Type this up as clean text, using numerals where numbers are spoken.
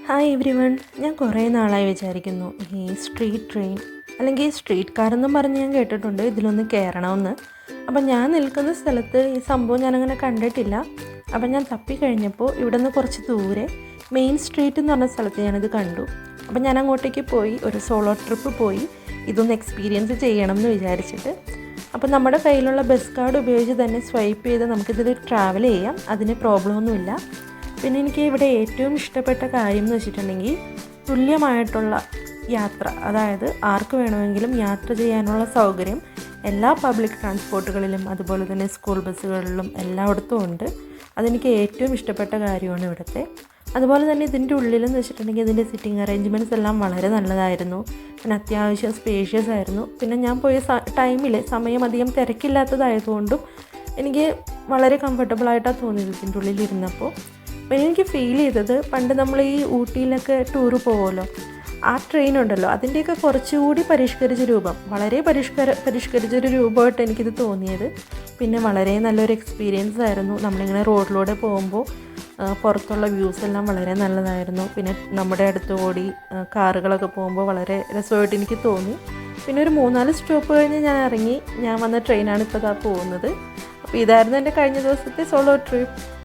Hi everyone, ഞാൻ കുറേ നാളായി വിചാരിക്കുന്നു ഈ സ്ട്രീറ്റ് ട്രെയിൻ അല്ലെങ്കിൽ സ്ട്രീറ്റ് കാർ എന്നും പറഞ്ഞ് ഞാൻ കേട്ടിട്ടുണ്ട് ഇതിലൊന്ന് കയറണമെന്ന്. അപ്പം ഞാൻ നിൽക്കുന്ന സ്ഥലത്ത് ഈ സംഭവം ഞാനങ്ങനെ കണ്ടിട്ടില്ല. അപ്പം ഞാൻ തപ്പിക്കഴിഞ്ഞപ്പോൾ ഇവിടെ നിന്ന് കുറച്ച് ദൂരെ മെയിൻ സ്ട്രീറ്റ് എന്ന് പറഞ്ഞ സ്ഥലത്ത് ഞാനിത് കണ്ടു. അപ്പം ഞാൻ അങ്ങോട്ടേക്ക് പോയി ഒരു സോളോ ട്രിപ്പ് പോയി ഇതൊന്ന് എക്സ്പീരിയൻസ് ചെയ്യണം എന്ന് വിചാരിച്ചിട്ട്. അപ്പം നമ്മുടെ കയ്യിലുള്ള ബസ് കാർഡ് ഉപയോഗിച്ച് തന്നെ സ്വൈപ്പ് ചെയ്ത് നമുക്കിതിൽ ട്രാവൽ ചെയ്യാം, അതിന് പ്രോബ്ലമൊന്നുമില്ല. പിന്നെ എനിക്ക് ഇവിടെ ഏറ്റവും ഇഷ്ടപ്പെട്ട കാര്യം എന്ന് വെച്ചിട്ടുണ്ടെങ്കിൽ തുല്യമായിട്ടുള്ള യാത്ര, അതായത് ആർക്ക് വേണമെങ്കിലും യാത്ര ചെയ്യാനുള്ള സൗകര്യം എല്ലാ പബ്ലിക് ട്രാൻസ്പോർട്ടുകളിലും അതുപോലെ തന്നെ സ്കൂൾ ബസ്സുകളിലും എല്ലായിടത്തും ഉണ്ട്. അതെനിക്ക് ഏറ്റവും ഇഷ്ടപ്പെട്ട കാര്യമാണ് ഇവിടുത്തെ. അതുപോലെ തന്നെ ഇതിൻ്റെ ഉള്ളിലെന്ന് വെച്ചിട്ടുണ്ടെങ്കിൽ ഇതിൻ്റെ സിറ്റിംഗ് അറേഞ്ച്മെൻറ്റ്സ് എല്ലാം വളരെ നല്ലതായിരുന്നു. പിന്നെ അത്യാവശ്യം സ്പേഷ്യസ് ആയിരുന്നു. പിന്നെ ഞാൻ പോയ ടൈമിൽ സമയം അധികം തിരക്കില്ലാത്തതായതുകൊണ്ടും എനിക്ക് വളരെ കംഫർട്ടബിളായിട്ടാണ് തോന്നിയത് ഇതിൻ്റെ ഉള്ളിലിരുന്നപ്പോൾ. അപ്പോൾ എനിക്ക് ഫീൽ ചെയ്തത് പണ്ട് നമ്മൾ ഈ ഊട്ടിയിലൊക്കെ ടൂറ് പോകുമല്ലോ, ആ ട്രെയിൻ ഉണ്ടല്ലോ, അതിൻ്റെയൊക്കെ കുറച്ചുകൂടി പരിഷ്കരിച്ച രൂപം, വളരെ പരിഷ്കരിച്ചൊരു രൂപമായിട്ട് എനിക്കിത് തോന്നിയത്. പിന്നെ വളരെ നല്ലൊരു എക്സ്പീരിയൻസ് ആയിരുന്നു. നമ്മളിങ്ങനെ റോഡിലൂടെ പോകുമ്പോൾ പുറത്തുള്ള വ്യൂസ് എല്ലാം വളരെ നല്ലതായിരുന്നു. പിന്നെ നമ്മുടെ അടുത്തുകൂടി കാറുകളൊക്കെ പോകുമ്പോൾ വളരെ രസമായിട്ട് എനിക്ക് തോന്നി. പിന്നെ ഒരു 3-4 സ്റ്റോപ്പ് കഴിഞ്ഞ് ഞാൻ ഇറങ്ങി. ഞാൻ വന്ന ട്രെയിനാണ് ഇപ്പോൾ പോകുന്നത്. അപ്പോൾ ഇതായിരുന്നു എൻ്റെ കഴിഞ്ഞ ദിവസത്തെ സോളോ ട്രിപ്പ്.